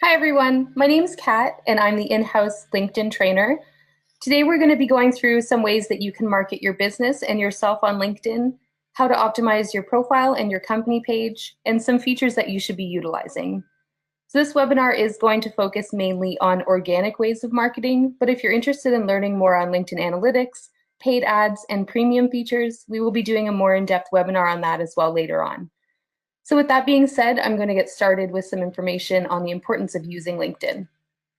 Hi everyone, my name is Kat and I'm the in-house LinkedIn trainer. Today we're going to be going through some ways that you can market your business and yourself on LinkedIn, how to optimize your profile and your company page, and some features that you should be utilizing. So this webinar is going to focus mainly on organic ways of marketing, but if you're interested in learning more on LinkedIn analytics, paid ads, and premium features, we will be doing a more in-depth webinar on that as well later on. So with that being said, I'm going to get started with some information on the importance of using LinkedIn.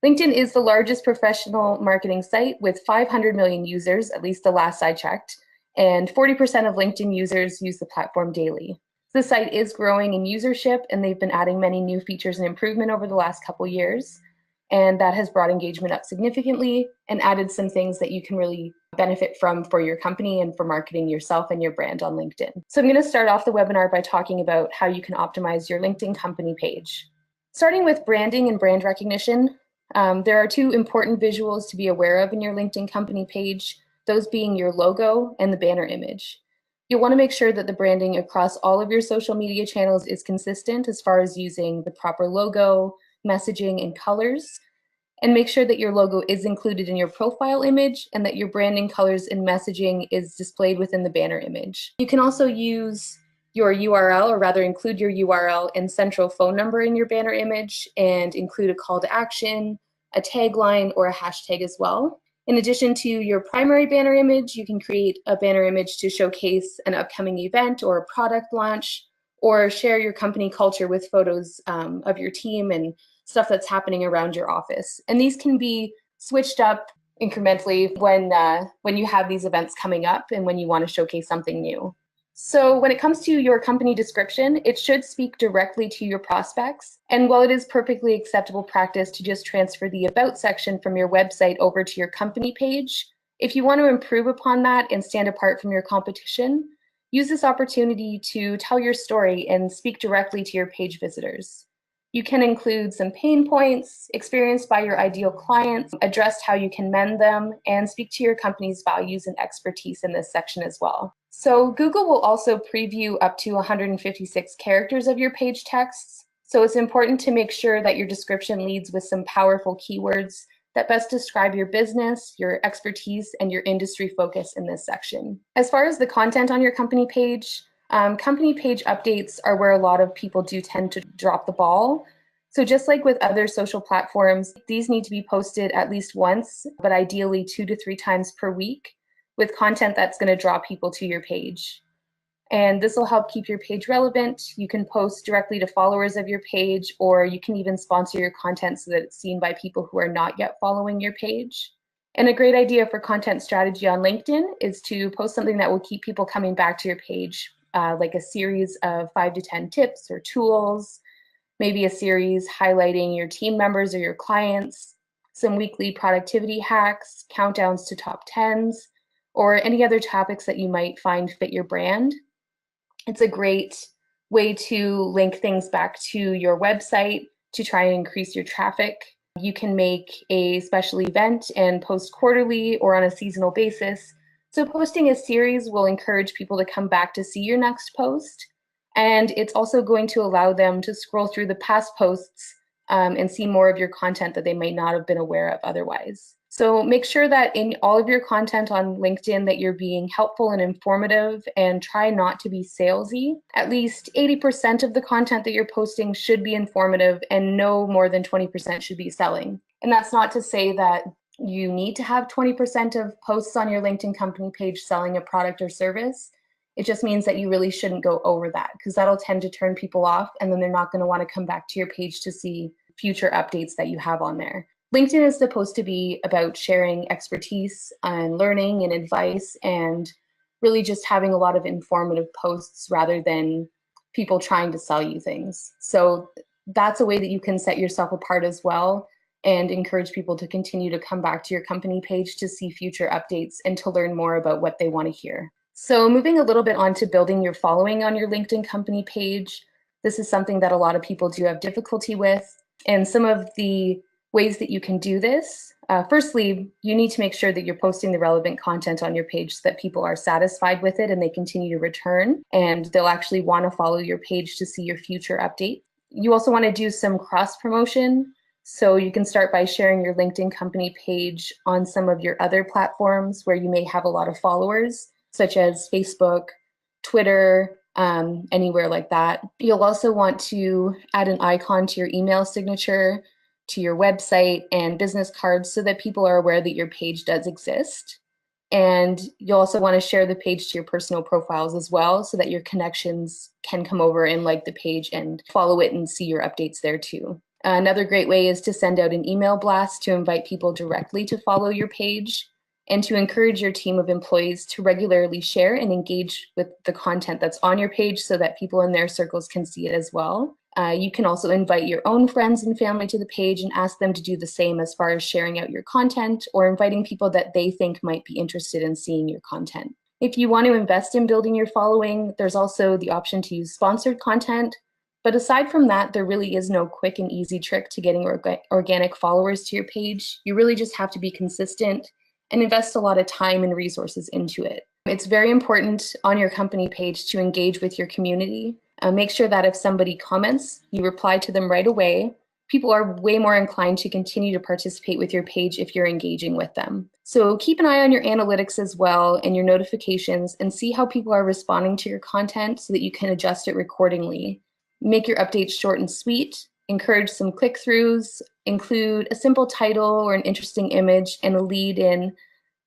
LinkedIn is the largest professional marketing site with 500 million users, at least the last I checked, and 40% of LinkedIn users use the platform daily. The site is growing in usership, and they've been adding many new features and improvement over the last couple years, and that has brought engagement up significantly and added some things that you can really benefit from for your company and for marketing yourself and your brand on LinkedIn. So I'm going to start off the webinar by talking about how you can optimize your LinkedIn company page. Starting with branding and brand recognition, there are two important visuals to be aware of in your LinkedIn company page, those being your logo and the banner image. You'll want to make sure that the branding across all of your social media channels is consistent as far as using the proper logo, messaging, and colors, and make sure that your logo is included in your profile image and that your branding colors and messaging is displayed within the banner image. You can also use your URL, or rather include your URL and central phone number in your banner image and include a call to action, a tagline, or a hashtag as well. In addition to your primary banner image, you can create a banner image to showcase an upcoming event or a product launch, or share your company culture with photos of your team and stuff that's happening around your office. And these can be switched up incrementally when you have these events coming up and when you want to showcase something new. So when it comes to your company description, it should speak directly to your prospects. And while it is perfectly acceptable practice to just transfer the About section from your website over to your company page, if you want to improve upon that and stand apart from your competition, use this opportunity to tell your story and speak directly to your page visitors. You can include some pain points experienced by your ideal clients, address how you can mend them, and speak to your company's values and expertise in this section as well. So Google will also preview up to 156 characters of your page texts. So it's important to make sure that your description leads with some powerful keywords that best describe your business, your expertise, and your industry focus in this section. As far as the content on your company page updates are where a lot of people do tend to drop the ball. So just like with other social platforms, these need to be posted at least once, but ideally 2 to 3 times per week, with content that's going to draw people to your page. And this will help keep your page relevant. You can post directly to followers of your page, or you can even sponsor your content so that it's seen by people who are not yet following your page. And a great idea for content strategy on LinkedIn is to post something that will keep people coming back to your page, like a series of 5 to 10 tips or tools, maybe a series highlighting your team members or your clients, some weekly productivity hacks, countdowns to top 10s, or any other topics that you might find fit your brand. It's a great way to link things back to your website to try and increase your traffic. You can make a special event and post quarterly or on a seasonal basis. So posting a series will encourage people to come back to see your next post. And it's also going to allow them to scroll through the past posts and see more of your content that they might not have been aware of otherwise. So make sure that in all of your content on LinkedIn that you're being helpful and informative, and try not to be salesy. At least 80% of the content that you're posting should be informative, and no more than 20% should be selling. And that's not to say that you need to have 20% of posts on your LinkedIn company page selling a product or service. It just means that you really shouldn't go over that, because that'll tend to turn people off, and then they're not going to want to come back to your page to see future updates that you have on there. LinkedIn is supposed to be about sharing expertise and learning and advice, and really just having a lot of informative posts rather than people trying to sell you things. So that's a way that you can set yourself apart as well and encourage people to continue to come back to your company page to see future updates and to learn more about what they want to hear. So moving a little bit on to building your following on your LinkedIn company page, this is something that a lot of people do have difficulty with. And some of the ways that you can do this Firstly, you need to make sure that you're posting the relevant content on your page so that people are satisfied with it and they continue to return, and they'll actually want to follow your page to see your future update. You also want to do some cross promotion. So you can start by sharing your LinkedIn company page on some of your other platforms where you may have a lot of followers, such as Facebook, Twitter, anywhere like that. You'll also want to add an icon to your email signature, to your website and business cards so that people are aware that your page does exist. And you'll also want to share the page to your personal profiles as well so that your connections can come over and like the page and follow it and see your updates there too. Another great way is to send out an email blast to invite people directly to follow your page and to encourage your team of employees to regularly share and engage with the content that's on your page so that people in their circles can see it as well. You can also invite your own friends and family to the page and ask them to do the same as far as sharing out your content or inviting people that they think might be interested in seeing your content. If you want to invest in building your following, there's also the option to use sponsored content. But aside from that, there really is no quick and easy trick to getting organic followers to your page. You really just have to be consistent and invest a lot of time and resources into it. It's very important on your company page to engage with your community. Make sure that if somebody comments, you reply to them right away. People are way more inclined to continue to participate with your page if you're engaging with them. So keep an eye on your analytics as well and your notifications and see how people are responding to your content so that you can adjust it accordingly. Make your updates short and sweet, encourage some click-throughs, include a simple title or an interesting image and a lead in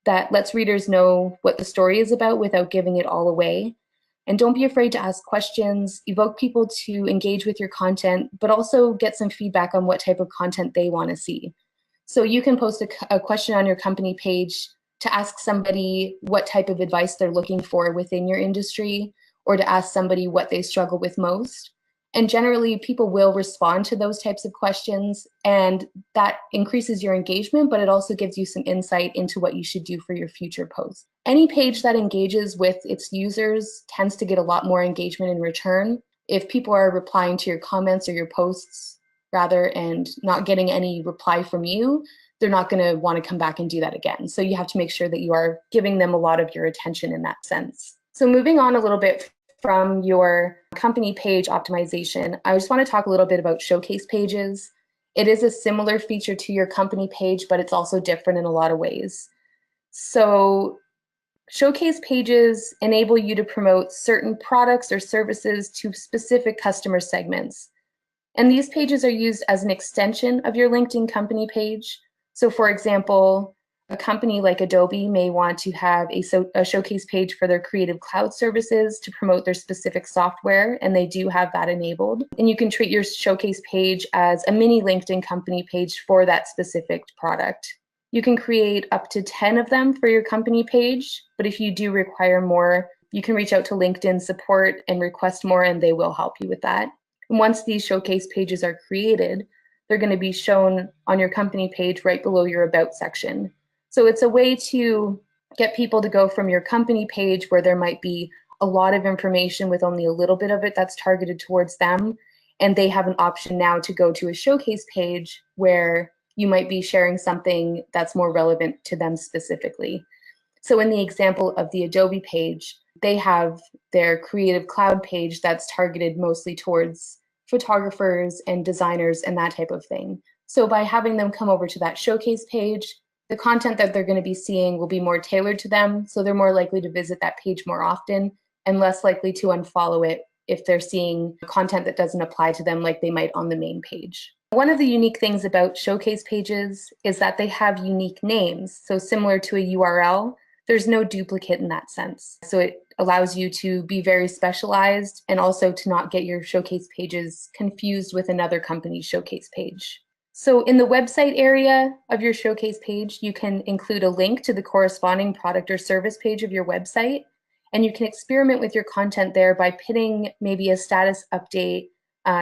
that lets readers know what the story is about without giving it all away. And don't be afraid to ask questions, evoke people to engage with your content, but also get some feedback on what type of content they want to see. So you can post a question on your company page to ask somebody what type of advice they're looking for within your industry, or to ask somebody what they struggle with most. And generally, people will respond to those types of questions, and that increases your engagement, but it also gives you some insight into what you should do for your future posts. Any page that engages with its users tends to get a lot more engagement in return. If people are replying to your comments or your posts rather and not getting any reply from you, they're not going to want to come back and do that again. So you have to make sure that you are giving them a lot of your attention in that sense. So moving on a little bit from your company page optimization, I just want to talk a little bit about showcase pages. It is a similar feature to your company page, but it's also different in a lot of ways. So showcase pages enable you to promote certain products or services to specific customer segments. And these pages are used as an extension of your LinkedIn company page. So for example, a company like Adobe may want to have a showcase page for their Creative Cloud services to promote their specific software, and they do have that enabled. And you can treat your showcase page as a mini LinkedIn company page for that specific product. You can create up to 10 of them for your company page, but if you do require more, you can reach out to LinkedIn support and request more, and they will help you with that. And once these showcase pages are created, they're going to be shown on your company page right below your About section. So it's a way to get people to go from your company page where there might be a lot of information with only a little bit of it that's targeted towards them, and they have an option now to go to a showcase page where you might be sharing something that's more relevant to them specifically. So in the example of the Adobe page, they have their Creative Cloud page that's targeted mostly towards photographers and designers and that type of thing. So by having them come over to that showcase page, the content that they're going to be seeing will be more tailored to them, so they're more likely to visit that page more often and less likely to unfollow it if they're seeing content that doesn't apply to them like they might on the main page. One of the unique things about showcase pages is that they have unique names. So similar to a URL, there's no duplicate in that sense. So it allows you to be very specialized and also to not get your showcase pages confused with another company's showcase page. So in the website area of your showcase page, you can include a link to the corresponding product or service page of your website, and you can experiment with your content there by pinning maybe a status update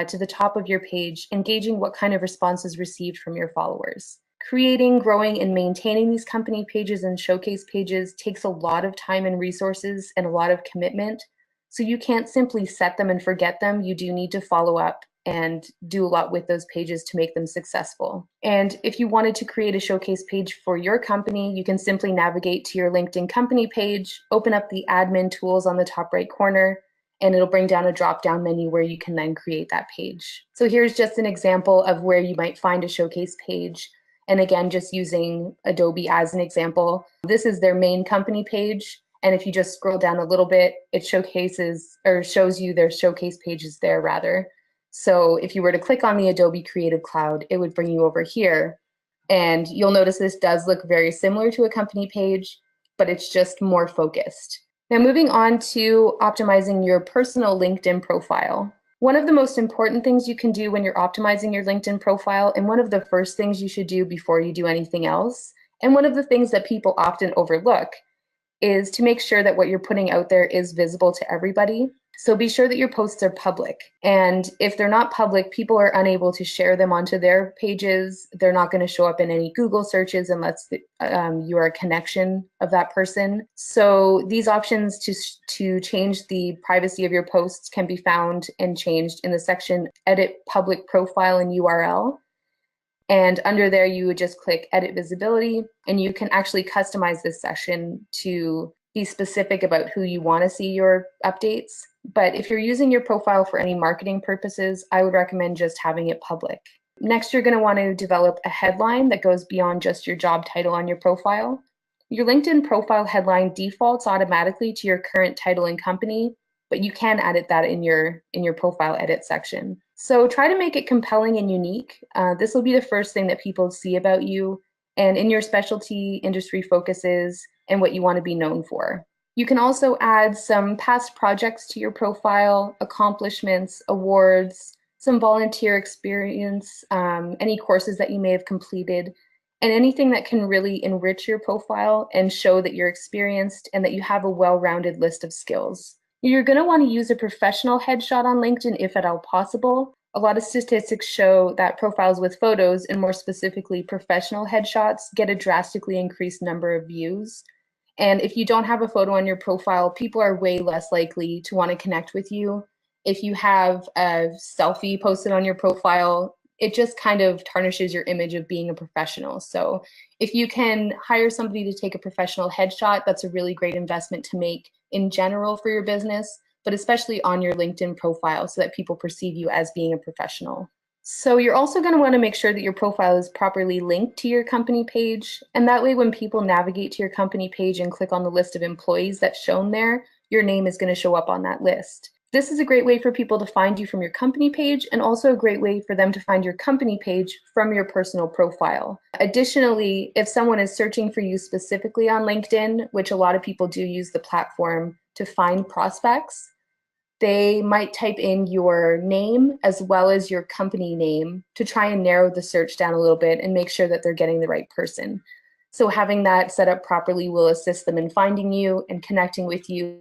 to the top of your page, engaging what kind of response is received from your followers. Creating, growing, and maintaining these company pages and showcase pages takes a lot of time and resources and a lot of commitment. So you can't simply set them and forget them. You do need to follow up and do a lot with those pages to make them successful. And if you wanted to create a showcase page for your company, you can simply navigate to your LinkedIn company page, open up the admin tools on the top right corner, and it'll bring down a drop-down menu where you can then create that page. So here's just an example of where you might find a showcase page. And again, just using Adobe as an example, this is their main company page. And if you just scroll down a little bit, it showcases or shows you their showcase pages there rather. So if you were to click on the Adobe Creative Cloud, it would bring you over here. And you'll notice this does look very similar to a company page, but it's just more focused. Now moving on to optimizing your personal LinkedIn profile. One of the most important things you can do when you're optimizing your LinkedIn profile, and one of the first things you should do before you do anything else, and one of the things that people often overlook, is to make sure that what you're putting out there is visible to everybody. So be sure that your posts are public. And if they're not public, people are unable to share them onto their pages. They're not going to show up in any Google searches unless you are a connection of that person. So these options to change the privacy of your posts can be found and changed in the section Edit Public Profile and URL. And under there, you would just click Edit Visibility, and you can actually customize this section to be specific about who you want to see your updates. But if you're using your profile for any marketing purposes, I would recommend just having it public. Next, you're going to want to develop a headline that goes beyond just your job title on your profile. Your LinkedIn profile headline defaults automatically to your current title and company, but you can edit that in your profile edit section. So try to make it compelling and unique. This will be the first thing that people see about you and in your specialty, industry focuses, and what you want to be known for. You can also add some past projects to your profile, accomplishments, awards, some volunteer experience, any courses that you may have completed, and anything that can really enrich your profile and show that you're experienced and that you have a well-rounded list of skills. You're going to want to use a professional headshot on LinkedIn if at all possible. A lot of statistics show that profiles with photos, and more specifically professional headshots, get a drastically increased number of views. And if you don't have a photo on your profile, people are way less likely to want to connect with you. If you have a selfie posted on your profile, it just kind of tarnishes your image of being a professional. So if you can hire somebody to take a professional headshot, that's a really great investment to make in general for your business, but especially on your LinkedIn profile so that people perceive you as being a professional. So you're also going to want to make sure that your profile is properly linked to your company page. And that way, when people navigate to your company page and click on the list of employees that's shown there, your name is going to show up on that list. This is a great way for people to find you from your company page, and also a great way for them to find your company page from your personal profile. Additionally, if someone is searching for you specifically on LinkedIn, which a lot of people do use the platform to find prospects, they might type in your name as well as your company name to try and narrow the search down a little bit and make sure that they're getting the right person. So having that set up properly will assist them in finding you and connecting with you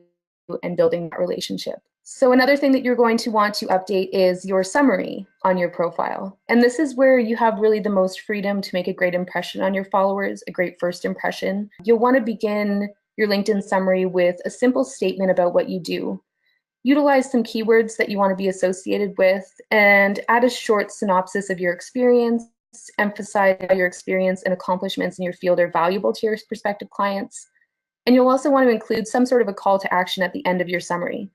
and building that relationship. So another thing that you're going to want to update is your summary on your profile. And this is where you have really the most freedom to make a great impression on your followers, a great first impression. You'll want to begin your LinkedIn summary with a simple statement about what you do. Utilize some keywords that you want to be associated with, and add a short synopsis of your experience. Emphasize how your experience and accomplishments in your field are valuable to your prospective clients. And you'll also want to include some sort of a call to action at the end of your summary.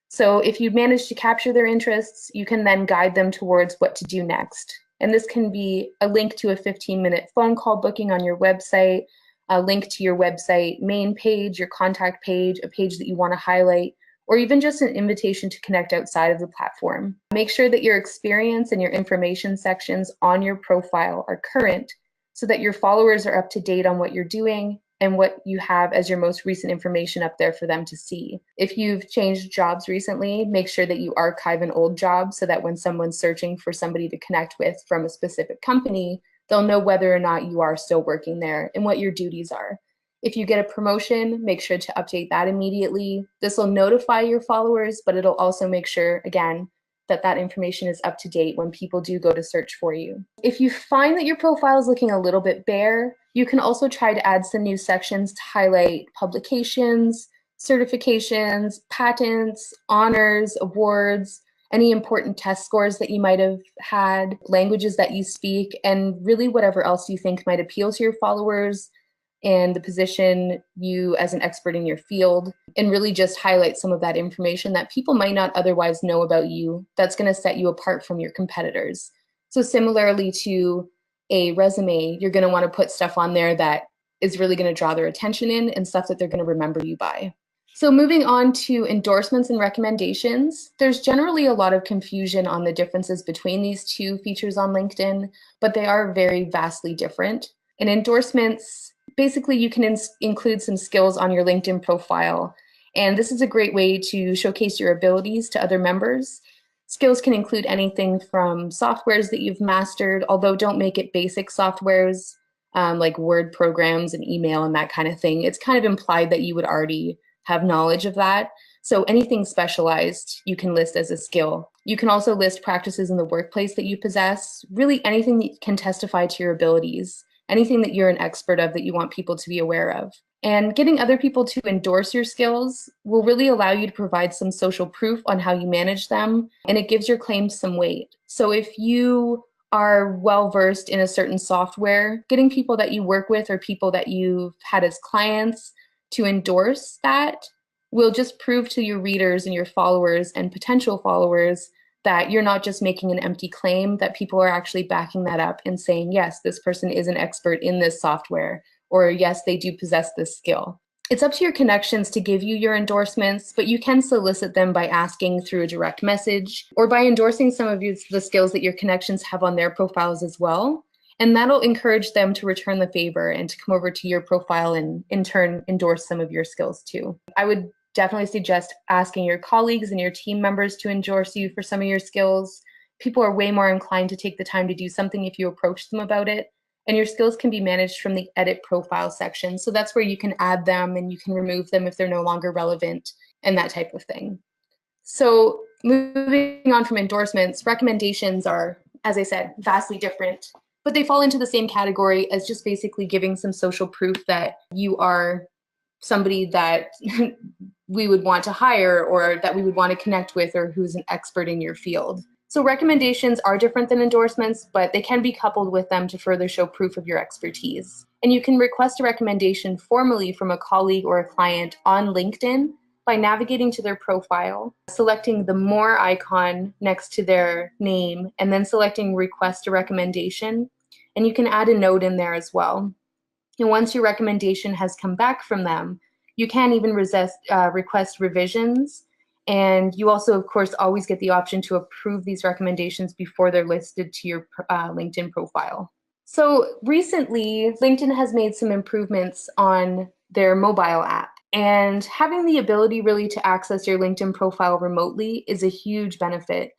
So if you manage to capture their interests, you can then guide them towards what to do next. And this can be a link to a 15-minute phone call booking on your website, a link to your website main page, your contact page, a page that you want to highlight, or even just an invitation to connect outside of the platform. Make sure that your experience and your information sections on your profile are current so that your followers are up to date on what you're doing and what you have as your most recent information up there for them to see. If you've changed jobs recently, make sure that you archive an old job so that when someone's searching for somebody to connect with from a specific company, they'll know whether or not you are still working there and what your duties are. If you get a promotion, make sure to update that immediately. This will notify your followers, but it'll also make sure, again, that that information is up to date when people do go to search for you. If you find that your profile is looking a little bit bare, you can also try to add some new sections to highlight publications, certifications, patents, honors, awards, any important test scores that you might have had, languages that you speak, and really whatever else you think might appeal to your followers and the position you as an expert in your field, and really just highlight some of that information that people might not otherwise know about you that's going to set you apart from your competitors. So similarly to a resume, you're going to want to put stuff on there that is really going to draw their attention in and stuff that they're going to remember you by. So moving on to endorsements and recommendations, there's generally a lot of confusion on the differences between these two features on LinkedIn, but they are very vastly different. In endorsements, basically you can include some skills on your LinkedIn profile, and this is a great way to showcase your abilities to other members. Skills can include anything from softwares that you've mastered, although don't make it basic softwares like Word programs and email and that kind of thing. It's kind of implied that you would already have knowledge of that. So anything specialized you can list as a skill. You can also list practices in the workplace that you possess, really anything that can testify to your abilities, anything that you're an expert of that you want people to be aware of. And getting other people to endorse your skills will really allow you to provide some social proof on how you manage them, and it gives your claims some weight. So if you are well versed in a certain software, getting people that you work with or people that you've had as clients to endorse that will just prove to your readers and your followers and potential followers that you're not just making an empty claim, that people are actually backing that up and saying, yes, this person is an expert in this software, or yes, they do possess this skill. It's up to your connections to give you your endorsements, but you can solicit them by asking through a direct message or by endorsing some of the skills that your connections have on their profiles as well. And that'll encourage them to return the favor and to come over to your profile and in turn endorse some of your skills too. I would definitely suggest asking your colleagues and your team members to endorse you for some of your skills. People are way more inclined to take the time to do something if you approach them about it. And your skills can be managed from the edit profile section. So that's where you can add them and you can remove them if they're no longer relevant and that type of thing. So moving on from endorsements, recommendations are, as I said, vastly different, but they fall into the same category as just basically giving some social proof that you are somebody that we would want to hire or that we would want to connect with or who's an expert in your field. So recommendations are different than endorsements, but they can be coupled with them to further show proof of your expertise. And you can request a recommendation formally from a colleague or a client on LinkedIn by navigating to their profile, selecting the More icon next to their name, and then selecting Request a Recommendation. And you can add a note in there as well. And once your recommendation has come back from them, you can even request revisions. And you also, of course, always get the option to approve these recommendations before they're listed to your LinkedIn profile. So recently, LinkedIn has made some improvements on their mobile app. And having the ability really to access your LinkedIn profile remotely is a huge benefit.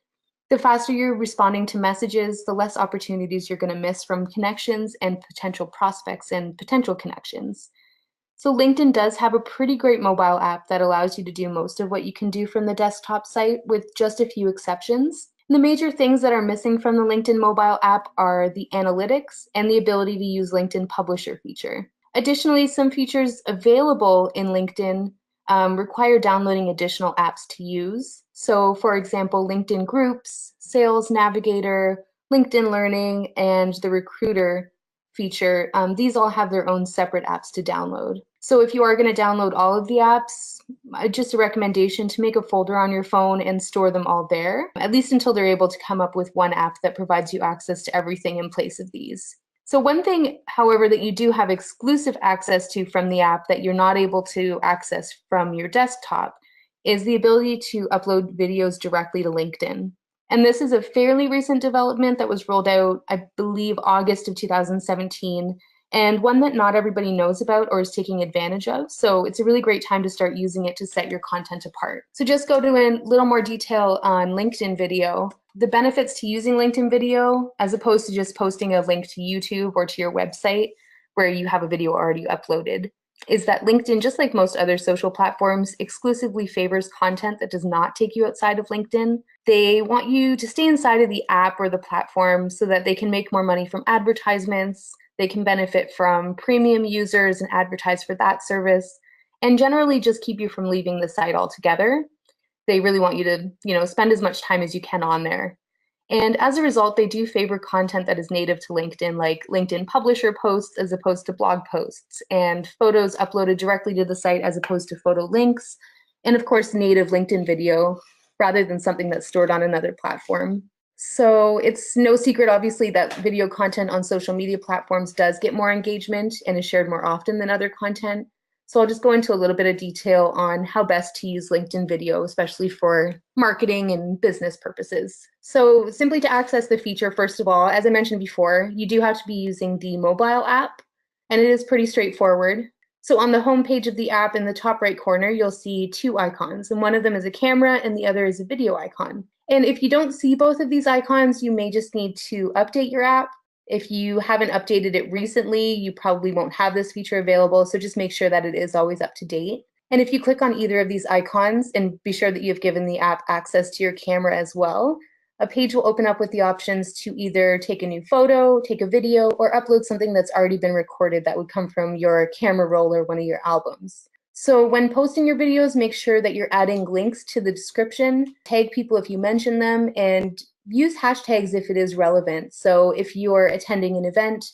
The faster you're responding to messages, the less opportunities you're going to miss from connections and potential prospects and potential connections. So LinkedIn does have a pretty great mobile app that allows you to do most of what you can do from the desktop site with just a few exceptions. And the major things that are missing from the LinkedIn mobile app are the analytics and the ability to use LinkedIn Publisher feature. Additionally, some features available in LinkedIn require downloading additional apps to use. So for example, LinkedIn Groups, Sales Navigator, LinkedIn Learning, and the Recruiter feature, these all have their own separate apps to download. So if you are going to download all of the apps, just a recommendation to make a folder on your phone and store them all there, at least until they're able to come up with one app that provides you access to everything in place of these. So one thing, however, that you do have exclusive access to from the app that you're not able to access from your desktop is the ability to upload videos directly to LinkedIn. And this is a fairly recent development that was rolled out, I believe, August of 2017, and one that not everybody knows about or is taking advantage of. So it's a really great time to start using it to set your content apart. So just go to a little more detail on LinkedIn video. The benefits to using LinkedIn video, as opposed to just posting a link to YouTube or to your website where you have a video already uploaded, is that LinkedIn, just like most other social platforms, exclusively favors content that does not take you outside of LinkedIn. They want you to stay inside of the app or the platform so that they can make more money from advertisements, they can benefit from premium users and advertise for that service, and generally just keep you from leaving the site altogether. They really want you to, spend as much time as you can on there. And as a result, they do favor content that is native to LinkedIn, like LinkedIn publisher posts as opposed to blog posts, and photos uploaded directly to the site as opposed to photo links, and of course, native LinkedIn video rather than something that's stored on another platform. So it's no secret, obviously, that video content on social media platforms does get more engagement and is shared more often than other content. So I'll just go into a little bit of detail on how best to use LinkedIn video, especially for marketing and business purposes. So simply to access the feature, first of all, as I mentioned before, you do have to be using the mobile app, and it is pretty straightforward. So on the home page of the app in the top right corner, you'll see two icons, and one of them is a camera and the other is a video icon. And if you don't see both of these icons, you may just need to update your app. If you haven't updated it recently, you probably won't have this feature available, so just make sure that it is always up to date. And if you click on either of these icons and be sure that you've given the app access to your camera as well, a page will open up with the options to either take a new photo, take a video, or upload something that's already been recorded that would come from your camera roll or one of your albums. So when posting your videos, make sure that you're adding links to the description, tag people if you mention them, and use hashtags if it is relevant. So if you're attending an event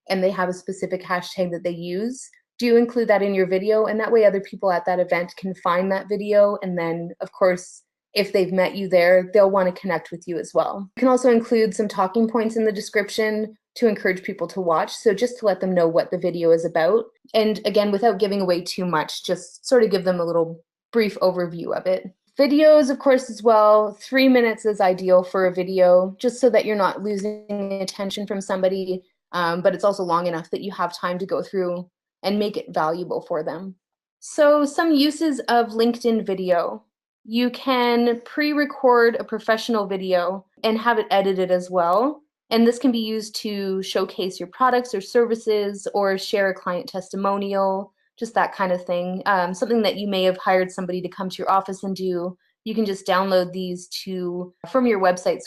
and they have a specific hashtag that they use, do include that in your video, and that way other people at that event can find that video, and then, of course, if they've met you there, they'll want to connect with you as well. You can also include some talking points in the description to encourage people to watch, so just to let them know what the video is about. And again, without giving away too much, just sort of give them a little brief overview of it. Videos, of course, as well. 3 minutes is ideal for a video, just so that you're not losing attention from somebody, but it's also long enough that you have time to go through and make it valuable for them. So some uses of LinkedIn video. You can pre-record a professional video and have it edited as well. And this can be used to showcase your products or services or share a client testimonial, just that kind of thing. Something that you may have hired somebody to come to your office and do. You can just download these from your website,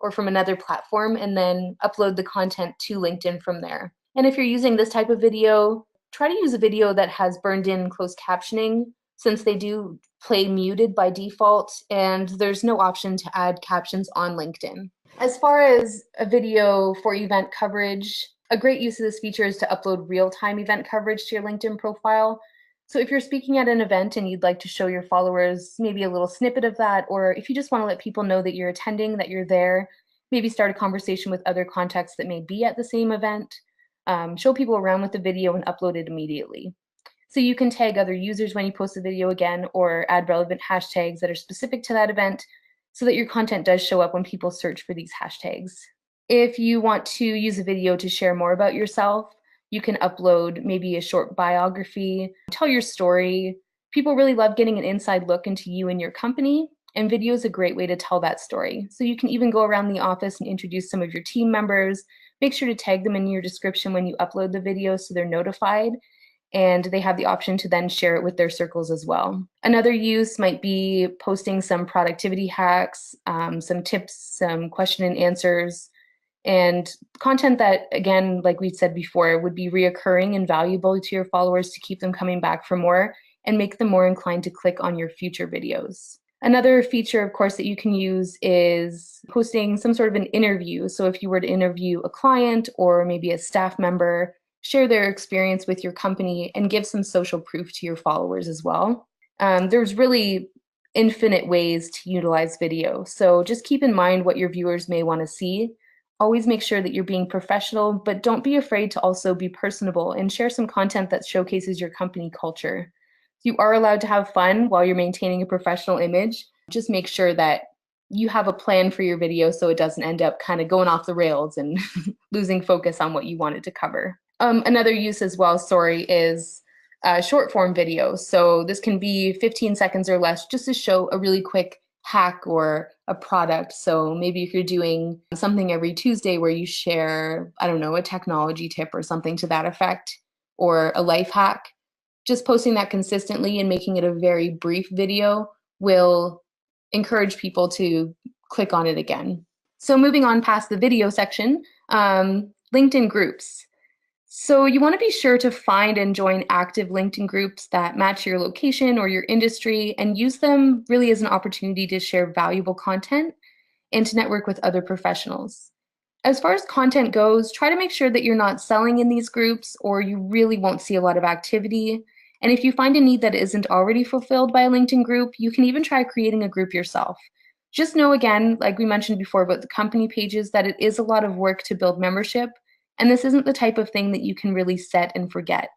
or from another platform, and then upload the content to LinkedIn from there. And if you're using this type of video, try to use a video that has burned in closed captioning, since they do play muted by default, and there's no option to add captions on LinkedIn. As far as a video for event coverage, a great use of this feature is to upload real-time event coverage to your LinkedIn profile. So if you're speaking at an event and you'd like to show your followers maybe a little snippet of that, or if you just want to let people know that you're attending, that you're there, maybe start a conversation with other contacts that may be at the same event, show people around with the video and upload it immediately. So you can tag other users when you post the video again, or add relevant hashtags that are specific to that event so that your content does show up when people search for these hashtags. If you want to use a video to share more about yourself, you can upload maybe a short biography, tell your story. People really love getting an inside look into you and your company, and video is a great way to tell that story. So you can even go around the office and introduce some of your team members. Make sure to tag them in your description when you upload the video so they're notified, and they have the option to then share it with their circles as well. Another use might be posting some productivity hacks, some tips, some question and answers, and content that, again, like we said before, would be reoccurring and valuable to your followers to keep them coming back for more and make them more inclined to click on your future videos. Another feature, of course, that you can use is posting some sort of an interview. So if you were to interview a client or maybe a staff member, share their experience with your company and give some social proof to your followers as well. There's really infinite ways to utilize video. So just keep in mind what your viewers may want to see. Always make sure that you're being professional, but don't be afraid to also be personable and share some content that showcases your company culture. You are allowed to have fun while you're maintaining a professional image. Just make sure that you have a plan for your video so it doesn't end up kind of going off the rails and losing focus on what you wanted to cover. Another use as well, is short form video. So this can be 15 seconds or less just to show a really quick hack or a product. So maybe if you're doing something every Tuesday where you share, I don't know, a technology tip or something to that effect, or a life hack, just posting that consistently and making it a very brief video will encourage people to click on it again. So moving on past the video section, LinkedIn groups. So you want to be sure to find and join active LinkedIn groups that match your location or your industry and use them really as an opportunity to share valuable content and to network with other professionals. As far as content goes, try to make sure that you're not selling in these groups or you really won't see a lot of activity. And if you find a need that isn't already fulfilled by a LinkedIn group, you can even try creating a group yourself. Just know again, like we mentioned before about the company pages, that it is a lot of work to build membership. And this isn't the type of thing that you can really set and forget.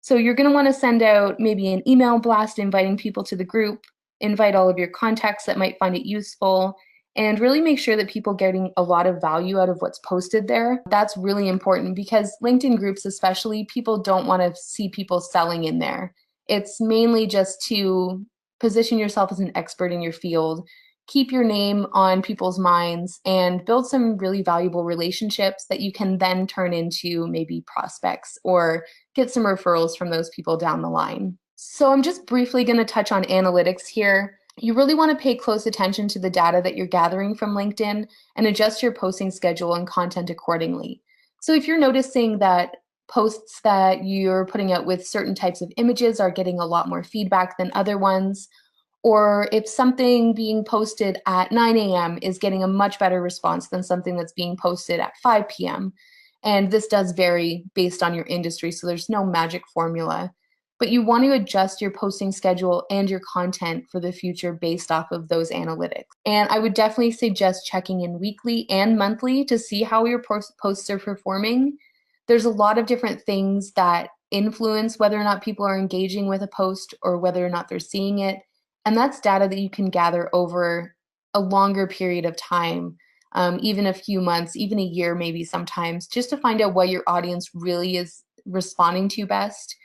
So you're going to want to send out maybe an email blast inviting people to the group, invite all of your contacts that might find it useful, and really make sure that people are getting a lot of value out of what's posted there. That's really important because LinkedIn groups especially, people don't want to see people selling in there. It's mainly just to position yourself as an expert in your field, keep your name on people's minds, and build some really valuable relationships that you can then turn into maybe prospects or get some referrals from those people down the line. So I'm just briefly going to touch on analytics here. You really want to pay close attention to the data that you're gathering from LinkedIn and adjust your posting schedule and content accordingly. So if you're noticing that posts that you're putting out with certain types of images are getting a lot more feedback than other ones, or if something being posted at 9 a.m. is getting a much better response than something that's being posted at 5 p.m. And this does vary based on your industry, so there's no magic formula. But you want to adjust your posting schedule and your content for the future based off of those analytics. And I would definitely suggest checking in weekly and monthly to see how your posts are performing. There's a lot of different things that influence whether or not people are engaging with a post or whether or not they're seeing it. And that's data that you can gather over a longer period of time, even a few months, even a year, maybe sometimes, just to find out what your audience really is responding to best.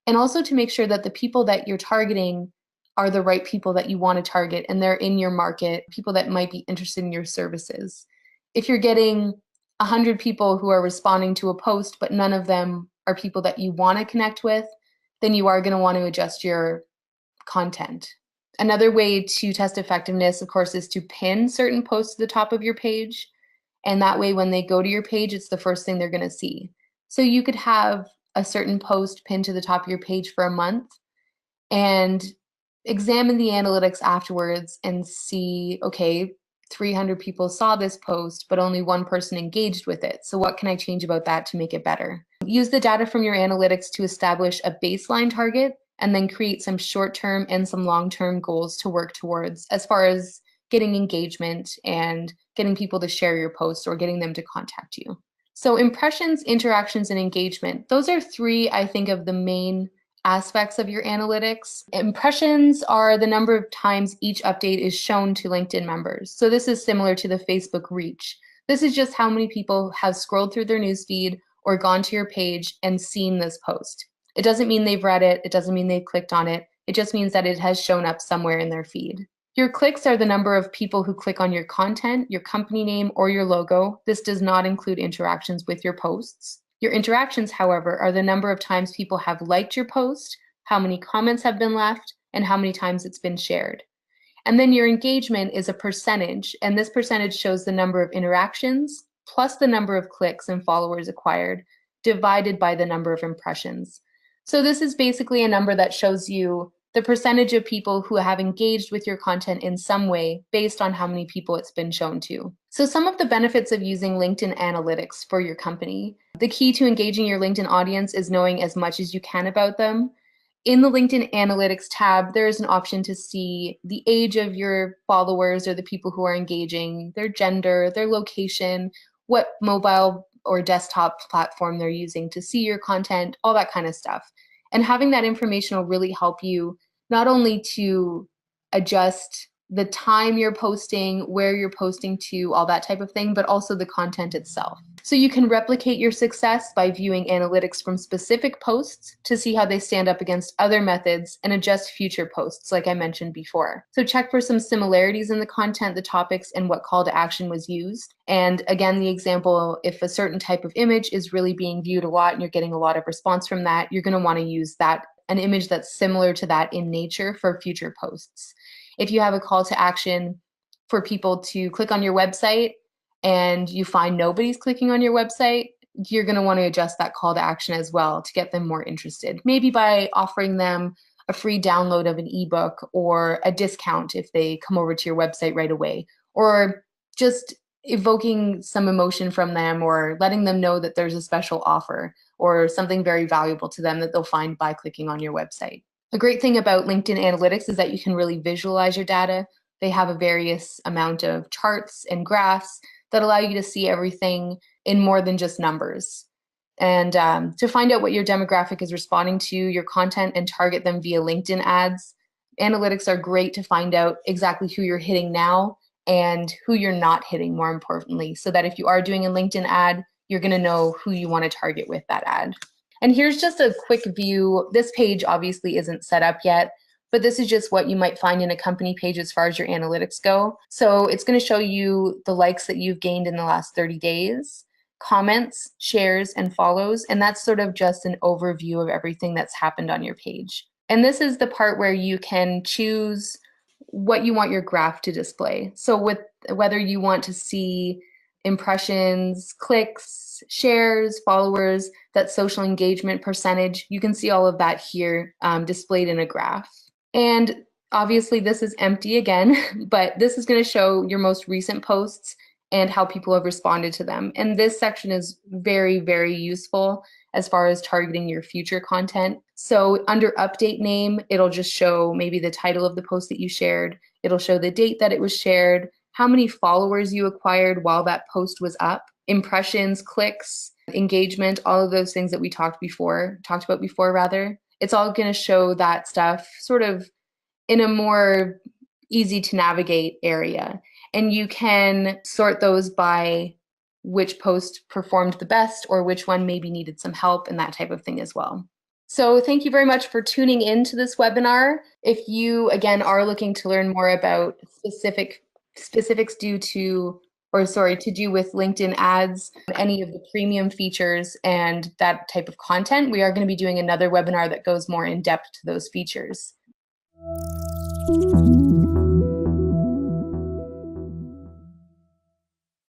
And also to make sure that the people that you're targeting are the right people that you want to target and they're in your market, people that might be interested in your services. If you're getting 100 people who are responding to a post, but none of them are people that you want to connect with, then you are going to want to adjust your content. Another way to test effectiveness, of course, is to pin certain posts to the top of your page. And that way, when they go to your page, it's the first thing they're going to see. So you could have a certain post pinned to the top of your page for a month and examine the analytics afterwards and see, okay, 300 people saw this post, but only one person engaged with it. So what can I change about that to make it better? Use the data from your analytics to establish a baseline target and then create some short-term and some long-term goals to work towards as far as getting engagement and getting people to share your post or getting them to contact you. So impressions, interactions, and engagement, those are three, I think, of the main aspects of your analytics. Impressions are the number of times each update is shown to LinkedIn members. So this is similar to the Facebook reach. This is just how many people have scrolled through their newsfeed or gone to your page and seen this post. It doesn't mean they've read it. It doesn't mean they've clicked on it. It just means that it has shown up somewhere in their feed. Your clicks are the number of people who click on your content, your company name, or your logo. This does not include interactions with your posts. Your interactions, however, are the number of times people have liked your post, how many comments have been left, and how many times it's been shared. And then your engagement is a percentage, and this percentage shows the number of interactions plus the number of clicks and followers acquired divided by the number of impressions. So this is basically a number that shows you the percentage of people who have engaged with your content in some way based on how many people it's been shown to. So some of the benefits of using LinkedIn analytics for your company. The key to engaging your LinkedIn audience is knowing as much as you can about them. In the LinkedIn Analytics tab, there is an option to see the age of your followers or the people who are engaging, their gender, their location, what mobile or desktop platform they're using to see your content, all that kind of stuff. And having that information will really help you not only to adjust the time you're posting, where you're posting to, all that type of thing, but also the content itself. So you can replicate your success by viewing analytics from specific posts to see how they stand up against other methods and adjust future posts, like I mentioned before. So check for some similarities in the content, the topics, and what call to action was used. And again, the example, if a certain type of image is really being viewed a lot and you're getting a lot of response from that, you're going to want to use that, an image that's similar to that in nature for future posts. If you have a call to action for people to click on your website and you find nobody's clicking on your website, you're going to want to adjust that call to action as well to get them more interested. Maybe by offering them a free download of an ebook or a discount if they come over to your website right away, or just evoking some emotion from them or letting them know that there's a special offer or something very valuable to them that they'll find by clicking on your website. A great thing about LinkedIn Analytics is that you can really visualize your data. They have a various amount of charts and graphs that allow you to see everything in more than just numbers. And to find out what your demographic is responding to your content and target them via LinkedIn ads, analytics are great to find out exactly who you're hitting now and who you're not hitting, more importantly, so that if you are doing a LinkedIn ad, you're going to know who you want to target with that ad. And here's just a quick view. This page obviously isn't set up yet, but this is just what you might find in a company page as far as your analytics go. So it's going to show you the likes that you've gained in the last 30 days, comments, shares, and follows. And that's sort of just an overview of everything that's happened on your page. And this is the part where you can choose what you want your graph to display. So with whether you want to see impressions, clicks, shares, followers, that social engagement percentage, you can see all of that here displayed in a graph. And obviously this is empty again, but this is going to show your most recent posts and how people have responded to them. And this section is very, very useful as far as targeting your future content. So under update name, it'll just show maybe the title of the post that you shared. It'll show the date that it was shared, how many followers you acquired while that post was up, impressions, clicks, engagement, all of those things that we talked about before. It's all going to show that stuff sort of in a more easy to navigate area. And you can sort those by which post performed the best or which one maybe needed some help and that type of thing as well. So thank you very much for tuning in to this webinar. If you, again, are looking to learn more about specifics to do with LinkedIn ads, any of the premium features and that type of content, we are going to be doing another webinar that goes more in depth to those features.